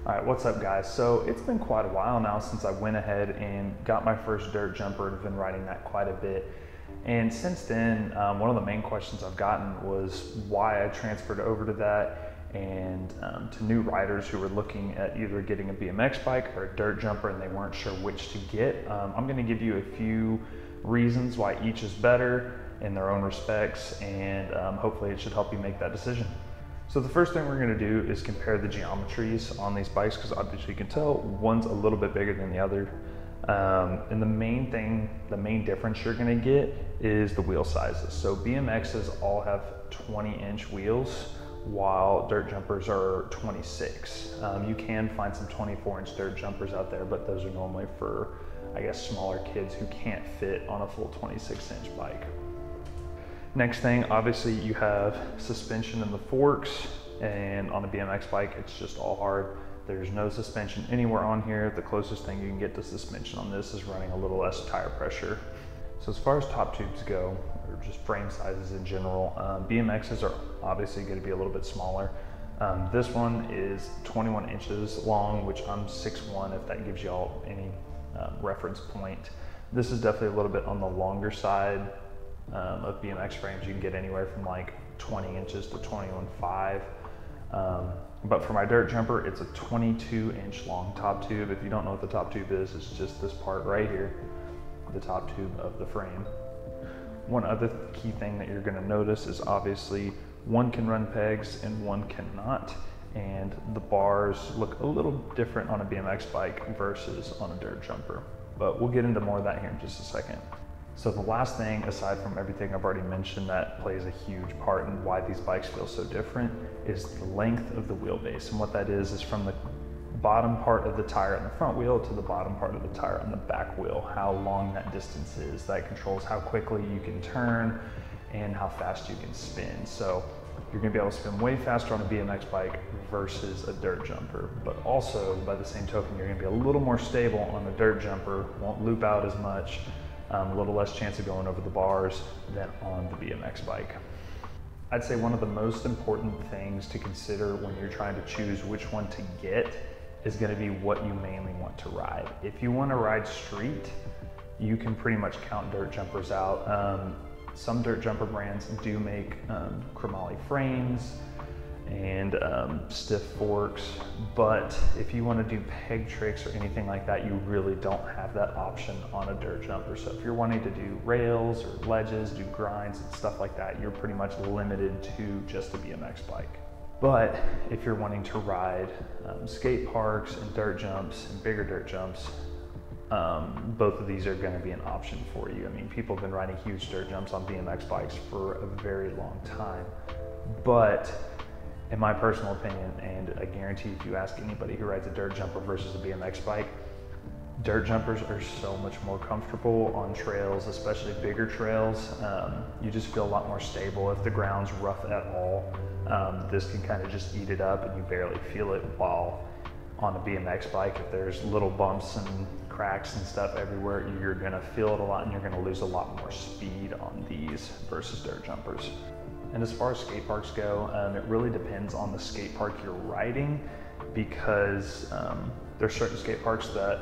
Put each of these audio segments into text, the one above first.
All right, what's up guys? So it's been quite a while now since I went ahead and got my first dirt jumper and have been riding that quite a bit. And since then, one of the main questions I've gotten was why I transferred over to that, and to new riders who were looking at either getting a BMX bike or a dirt jumper and they weren't sure which to get. I'm gonna give you a few reasons why each is better in their own respects, and hopefully it should help you make that decision. So the first thing we're gonna do is compare the geometries on these bikes, because obviously you can tell one's a little bit bigger than the other. And the main difference you're gonna get is the wheel sizes. So BMXs all have 20-inch wheels, while dirt jumpers are 26. You can find some 24-inch dirt jumpers out there, but those are normally for, I guess, smaller kids who can't fit on a full 26-inch bike. Next thing, obviously you have suspension in the forks, and on a BMX bike, it's just all hard. There's no suspension anywhere on here. The closest thing you can get to suspension on this is running a little less tire pressure. So as far as top tubes go, or just frame sizes in general, BMXs are obviously going to be a little bit smaller. This one is 21 inches long, which I'm 6'1", if that gives y'all any reference point. This is definitely a little bit on the longer side of BMX frames. You can get anywhere from like 20 inches to 21.5. But for my dirt jumper, it's a 22-inch long top tube. If you don't know what the top tube is, it's just this part right here, the top tube of the frame. One other key thing that you're gonna notice is obviously one can run pegs and one cannot. And the bars look a little different on a BMX bike versus on a dirt jumper. But we'll get into more of that here in just a second. So the last thing, aside from everything I've already mentioned that plays a huge part in why these bikes feel so different, is the length of the wheelbase. And what that is from the bottom part of the tire on the front wheel to the bottom part of the tire on the back wheel, how long that distance is. That controls how quickly you can turn and how fast you can spin. So you're gonna be able to spin way faster on a BMX bike versus a dirt jumper. But also, by the same token, you're gonna be a little more stable on a dirt jumper, won't loop out as much, a little less chance of going over the bars than on the BMX bike. I'd say one of the most important things to consider when you're trying to choose which one to get is going to be what you mainly want to ride. If you want to ride street, you can pretty much count dirt jumpers out. Some dirt jumper brands do make chromoly frames and stiff forks, but if you want to do peg tricks or anything like that, you really don't have that option on a dirt jumper. So if you're wanting to do rails or ledges, do grinds and stuff like that, you're pretty much limited to just a BMX bike. But if you're wanting to ride skate parks and dirt jumps and bigger dirt jumps, both of these are going to be an option for you. I mean, people have been riding huge dirt jumps on BMX bikes for a very long time, but in my personal opinion, and I guarantee if you ask anybody who rides a dirt jumper versus a BMX bike, dirt jumpers are so much more comfortable on trails, especially bigger trails. You just feel a lot more stable. If the ground's rough at all, this can kind of just eat it up and you barely feel it, while on a BMX bike, if there's little bumps and cracks and stuff everywhere, you're gonna feel it a lot and you're gonna lose a lot more speed on these versus dirt jumpers. And as far as skate parks go, it really depends on the skate park you're riding, because there's certain skate parks that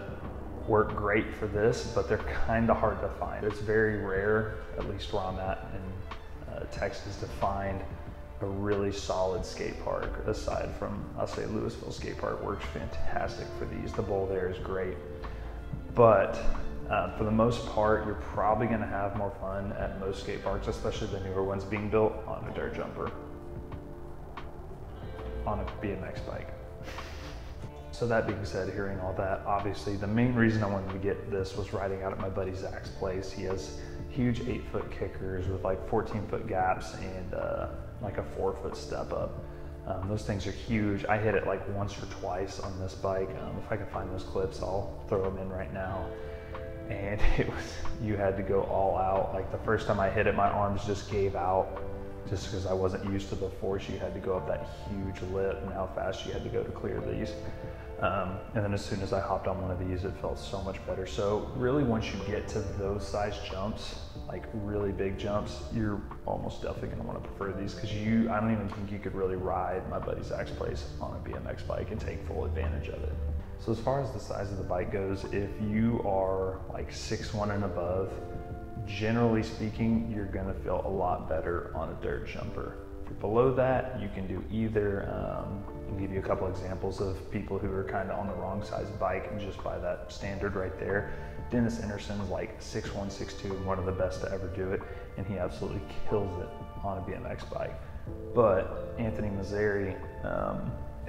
work great for this, but they're kind of hard to find. It's very rare, at least where I'm at in Texas, to find a really solid skate park, aside from, I'll say Louisville Skate Park works fantastic for these. The bowl there is great. But for the most part, you're probably gonna have more fun at most skate parks, especially the newer ones being built, on a dirt jumper, on a BMX bike. So that being said, hearing all that, obviously the main reason I wanted to get this was riding out at my buddy Zach's place. He has huge 8-foot kickers with like 14-foot gaps and like a 4-foot step up. Those things are huge. I hit it like once or twice on this bike. If I can find those clips, I'll throw them in right now. And it was, you had to go all out. Like the first time I hit it, my arms just gave out just because I wasn't used to the force you had to go up that huge lip and how fast you had to go to clear these. And then as soon as I hopped on one of these, it felt so much better. So really, once you get to those size jumps, like really big jumps, you're almost definitely gonna wanna prefer these, because I don't even think you could really ride my buddy Zach's place on a BMX bike and take full advantage of it. So as far as the size of the bike goes, if you are like 6'1" and above, generally speaking, you're gonna feel a lot better on a dirt jumper. If you're below that, you can do either. I'll give you a couple examples of people who are kind of on the wrong size bike, and just by that standard right there. Dennis Anderson's like 6'1", 6'2", and one of the best to ever do it, and he absolutely kills it on a BMX bike. But Anthony Mazzari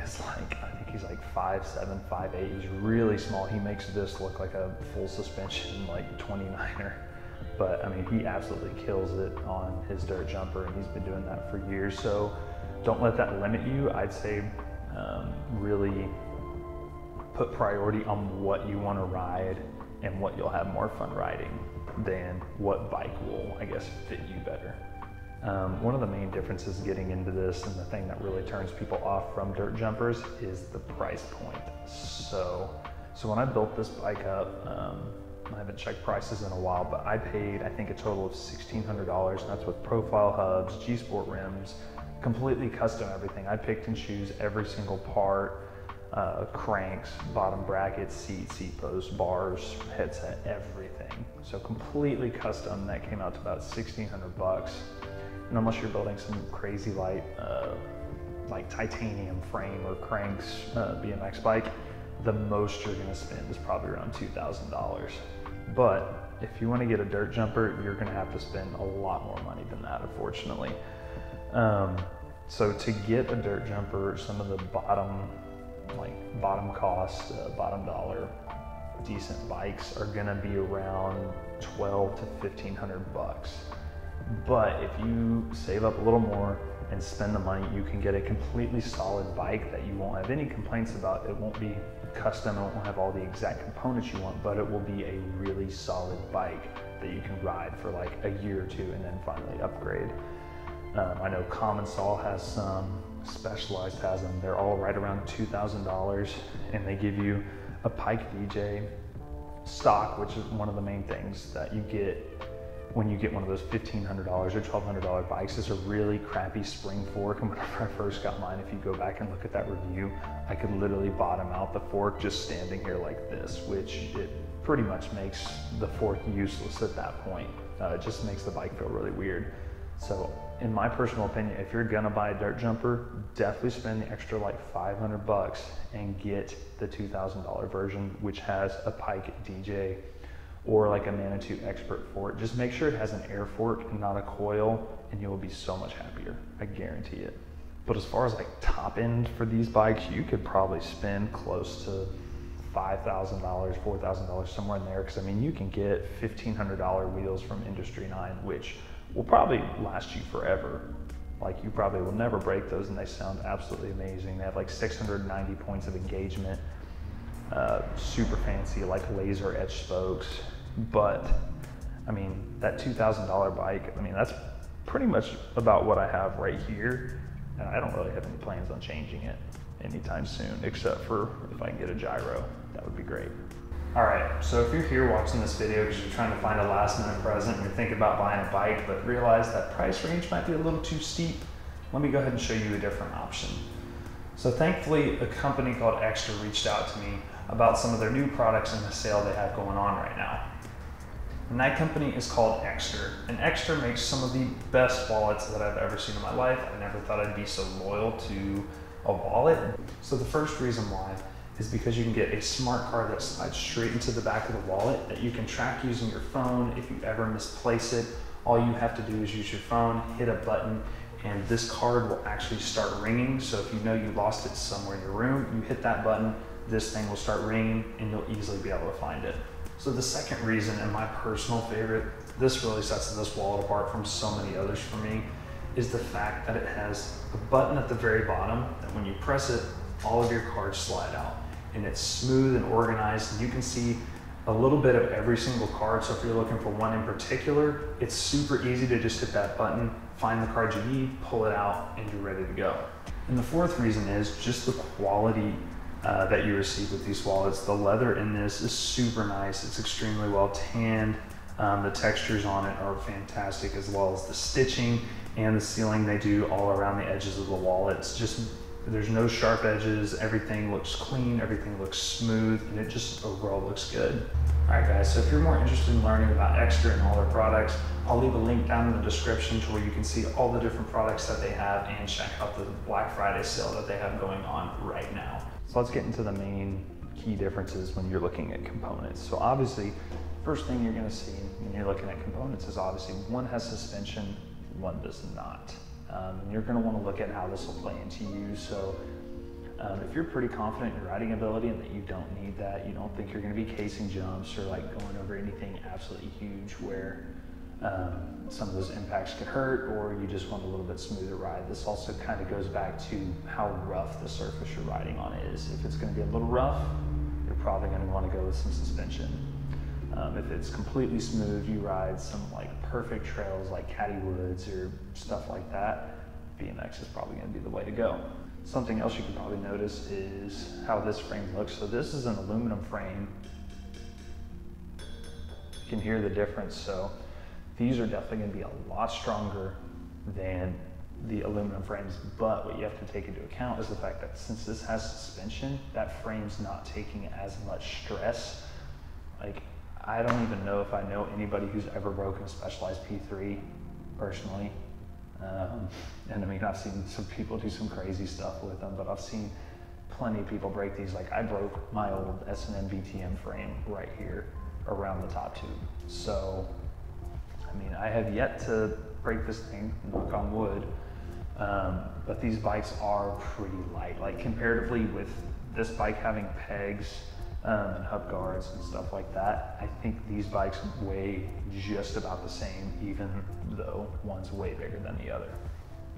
is like, I think he's like 5'7", 5'8". He's really small. He makes this look like a full suspension, like 29er. But I mean, he absolutely kills it on his dirt jumper, and he's been doing that for years. So don't let that limit you. I'd say really put priority on what you want to ride and what you'll have more fun riding than what bike will, I guess, fit you better. One of the main differences getting into this, and the thing that really turns people off from dirt jumpers, is the price point. So when I built this bike up, I haven't checked prices in a while, but I paid, I think, a total of $1,600, and that's with profile hubs, G-Sport rims, completely custom everything. I picked and choose every single part, cranks, bottom brackets, seat posts, bars, headset, everything. So completely custom. That came out to about $1,600. And unless you're building some crazy light, like titanium frame or cranks BMX bike, the most you're gonna spend is probably around $2,000. But if you wanna get a dirt jumper, you're gonna have to spend a lot more money than that, unfortunately. So to get a dirt jumper, some of the bottom cost, bottom dollar, decent bikes are gonna be around $1,200 to $1,500. But if you save up a little more and spend the money, you can get a completely solid bike that you won't have any complaints about. It won't be custom, it won't have all the exact components you want, but it will be a really solid bike that you can ride for like a year or two and then finally upgrade. I know Common Saw has some, Specialized has them. They're all right around $2,000, and they give you a Pike DJ stock, which is one of the main things that you get when you get one of those $1,500 or $1,200 bikes. Is a really crappy spring fork, and whenever I first got mine, if you go back and look at that review, I could literally bottom out the fork just standing here like this, which it pretty much makes the fork useless at that point. It just makes the bike feel really weird. So in my personal opinion, if you're gonna buy a dirt jumper, definitely spend the extra like $500 and get the $2,000 version, which has a Pike DJ or like a Manitou Expert fork. Just make sure it has an air fork and not a coil, and you'll be so much happier, I guarantee it. But as far as like top end for these bikes, you could probably spend close to $5,000, $4,000, somewhere in there, because I mean, you can get $1,500 wheels from Industry 9, which will probably last you forever. Like, you probably will never break those, and they sound absolutely amazing. They have like 690 points of engagement, super fancy, like laser etched spokes. But I mean, that $2,000 bike, I mean, that's pretty much about what I have right here, and I don't really have any plans on changing it anytime soon, except for if I can get a gyro. That would be great. All right, so if you're here watching this video because you're trying to find a last minute present and you're thinking about buying a bike but realize that price range might be a little too steep, let me go ahead and show you a different option. So thankfully, a company called Ekster reached out to me about some of their new products and the sale they have going on right now. And that company is called Ekster. And Ekster makes some of the best wallets that I've ever seen in my life. I never thought I'd be so loyal to a wallet. So the first reason why is because you can get a smart card that slides straight into the back of the wallet that you can track using your phone. If you ever misplace it, all you have to do is use your phone, hit a button, and this card will actually start ringing. So if you know you lost it somewhere in your room, you hit that button, this thing will start ringing, and you'll easily be able to find it. So the second reason, and my personal favorite, this really sets this wallet apart from so many others for me, is the fact that it has a button at the very bottom that when you press it, all of your cards slide out. And it's smooth and organized, and you can see a little bit of every single card. So if you're looking for one in particular, it's super easy to just hit that button, find the card you need, pull it out, and you're ready to go. And the fourth reason is just the quality that you receive with these wallets. The leather in this is super nice. It's extremely well tanned. The textures on it are fantastic, as well as the stitching and the sealing they do all around the edges of the wallet. It's just, there's no sharp edges. Everything looks clean, everything looks smooth, and it just overall looks good. All right guys, so if you're more interested in learning about Ekster and all their products, I'll leave a link down in the description to where you can see all the different products that they have and check out the Black Friday sale that they have going on right now. So let's get into the main key differences when you're looking at components. So obviously, first thing you're gonna see when you're looking at components is obviously one has suspension, one does not. And you're gonna wanna look at how this will play into you. So if you're pretty confident in your riding ability and that you don't need that, you don't think you're gonna be casing jumps or like going over anything absolutely huge where some of those impacts could hurt, or you just want a little bit smoother ride. This also kind of goes back to how rough the surface you're riding on is. If it's gonna be a little rough, you're probably gonna wanna go with some suspension. If it's completely smooth, you ride some like perfect trails like Caddy Woods or stuff like that, BMX is probably gonna be the way to go. Something else you can probably notice is how this frame looks. So this is an aluminum frame. You can hear the difference. So these are definitely gonna be a lot stronger than the aluminum frames, but what you have to take into account is the fact that since this has suspension, that frame's not taking as much stress. Like, I don't even know if I know anybody who's ever broken a Specialized P3 personally. And I mean, I've seen some people do some crazy stuff with them, but I've seen plenty of people break these. Like, I broke my old S&M BTM frame right here around the top tube. So, I mean, I have yet to break this thing, knock on wood, but these bikes are pretty light. Like, comparatively with this bike having pegs and hub guards and stuff like that, I think these bikes weigh just about the same, even though one's way bigger than the other.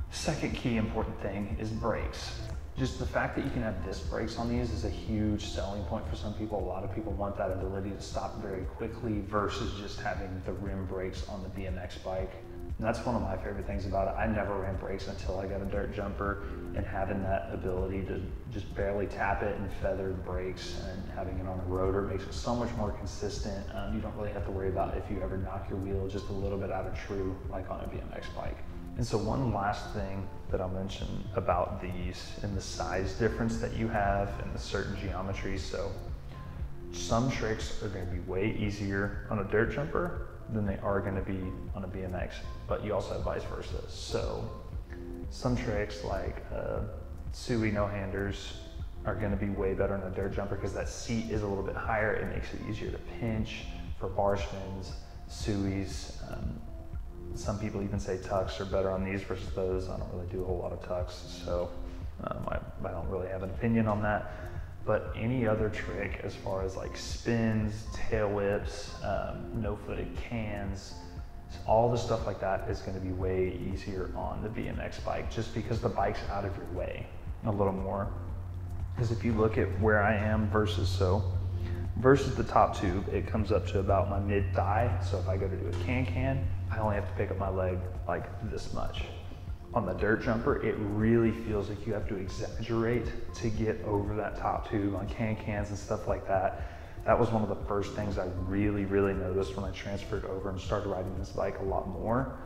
Second key important thing is brakes. Just the fact that you can have disc brakes on these is a huge selling point for some people. A lot of people want that ability to stop very quickly versus just having the rim brakes on the BMX bike. And that's one of my favorite things about it. I never ran brakes until I got a dirt jumper, and having that ability to just barely tap it and feather the brakes and having it on a rotor makes it so much more consistent. You don't really have to worry about if you ever knock your wheel just a little bit out of true, like on a BMX bike. And so one last thing that I'll mention about these and the size difference that you have and the certain geometries. So some tricks are going to be way easier on a dirt jumper than they are going to be on a BMX, but you also have vice versa. So some tricks like Sui no-handers are going to be way better on a dirt jumper because that seat is a little bit higher. It makes it easier to pinch for bar spins. Suis, some people even say tucks are better on these versus those. I don't really do a whole lot of tucks, so I don't really have an opinion on that. But any other trick as far as like spins, tail whips, no-footed cans, all the stuff like that is going to be way easier on the BMX bike just because the bike's out of your way a little more. Because if you look at where I am versus the top tube, it comes up to about my mid-thigh. So if I go to do a can, I only have to pick up my leg like this much. On the dirt jumper, it really feels like you have to exaggerate to get over that top tube on cans and stuff like that. That was one of the first things I really noticed when I transferred over and started riding this bike a lot more,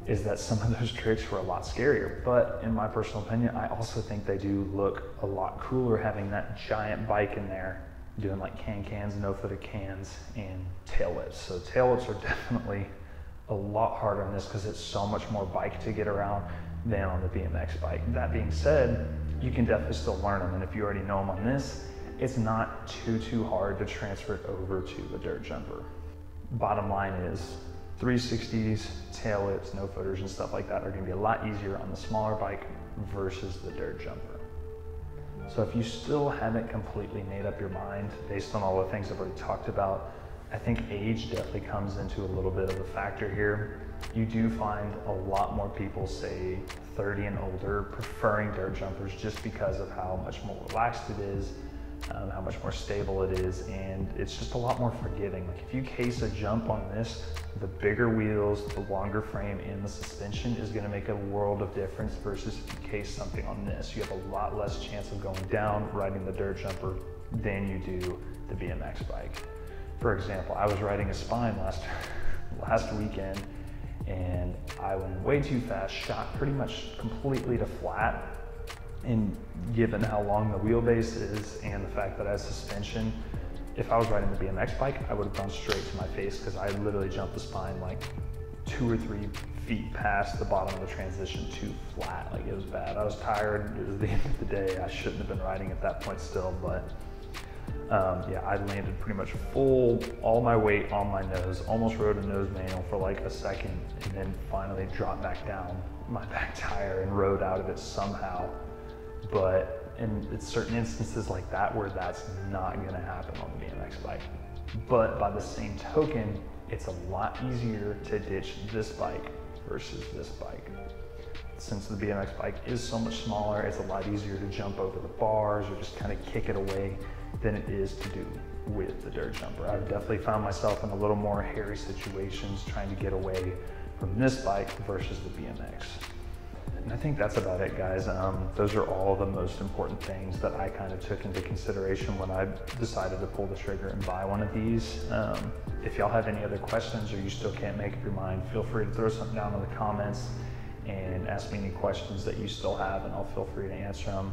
is that some of those tricks were a lot scarier. But in my personal opinion, I also think they do look a lot cooler having that giant bike in there doing like cans, no-footed cans, and tail whips. So tail whips are definitely a lot harder on this because it's so much more bike to get around than on the BMX bike. That being said, you can definitely still learn them, and if you already know them on this, it's not too hard to transfer it over to a dirt jumper. Bottom line is 360s, tail whips, no footers and stuff like that are gonna be a lot easier on the smaller bike versus the dirt jumper. So if you still haven't completely made up your mind based on all the things I've already talked about, I think age definitely comes into a little bit of a factor here. You do find a lot more people, say 30 and older, preferring dirt jumpers just because of how much more relaxed it is. how much more stable it is, and it's just a lot more forgiving. Like if you case a jump on this, the bigger wheels, the longer frame, and the suspension is gonna make a world of difference versus if you case something on this. You have a lot less chance of going down riding the dirt jumper than you do the BMX bike. For example, I was riding a Spine last weekend, and I went way too fast, shot pretty much completely to flat. And given how long the wheelbase is and the fact that I have suspension, if I was riding the BMX bike, I would have gone straight to my face because I literally jumped the Spine like 2 or 3 feet past the bottom of the transition to flat. Like it was bad. I was tired. It was the end of the day. I shouldn't have been riding at that point still, but yeah, I landed pretty much full, all my weight on my nose, almost rode a nose manual for like a second, and then finally dropped back down my back tire and rode out of it somehow. But in certain instances like that where that's not gonna happen on the BMX bike. But by the same token, it's a lot easier to ditch this bike versus this bike. Since the BMX bike is so much smaller, it's a lot easier to jump over the bars or just kind of kick it away than it is to do with the dirt jumper. I've definitely found myself in a little more hairy situations trying to get away from this bike versus the BMX. And I think that's about it, guys. Those are all the most important things that I kind of took into consideration when I decided to pull the trigger and buy one of these. If y'all have any other questions or you still can't make up your mind, feel free to throw something down in the comments and ask me any questions that you still have, and I'll feel free to answer them.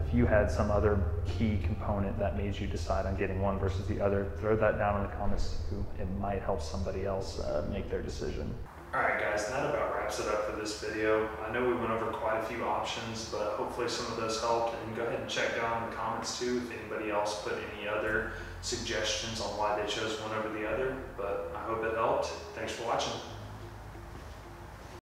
If you had some other key component that made you decide on getting one versus the other, throw that down in the comments too. It might help somebody else make their decision. Alright guys, that about wraps it up for this video. I know we went over quite a few options, but hopefully some of those helped. And go ahead and check down in the comments too if anybody else put any other suggestions on why they chose one over the other. But I hope it helped. Thanks for watching.